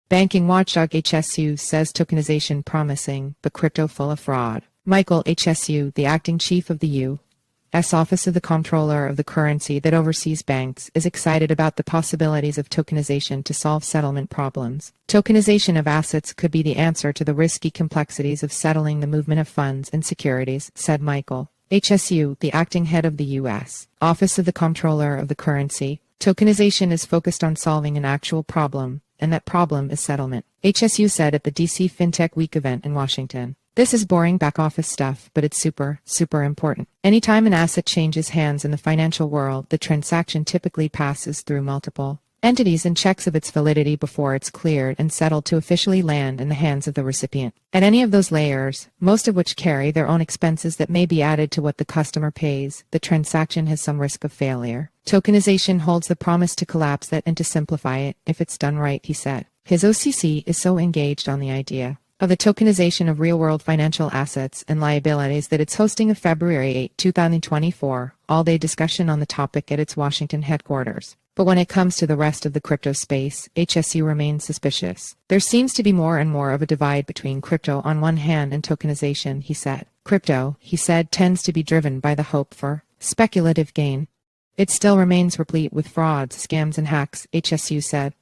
Banking watchdog Hsu says tokenization promising, but crypto full of fraud. Michael Hsu, the acting chief of the U.S. Office of the Comptroller of the currency that oversees banks, is excited about the possibilities of tokenization to solve settlement problems. Tokenization of assets could be the answer to the risky complexities of settling the movement of funds and securities, said Michael Hsu, the acting head of the U.S. Office of the Comptroller of the currency. Tokenization is focused on solving an actual problem, and that problem is settlement, Hsu said at the DC Fintech Week event in Washington. This is boring back-office stuff, but it's super important. Anytime an asset changes hands in the financial world, the transaction typically passes through multiple entities and checks of its validity before it's cleared and settled to officially land in the hands of the recipient. At any of those layers, most of which carry their own expenses that may be added to what the customer pays, the transaction has some risk of failure. Tokenization holds the promise to collapse that and to simplify it, if it's done right, he said. His OCC is so engaged on the idea of the tokenization of real-world financial assets and liabilities that it's hosting a February 8, 2024, all-day discussion on the topic at its Washington headquarters. But when it comes to the rest of the crypto space, Hsu remains suspicious. There seems to be more and more of a divide between crypto on one hand and tokenization, he said. Crypto, he said, tends to be driven by the hope for speculative gain. It still remains replete with frauds, scams, and hacks, Hsu said.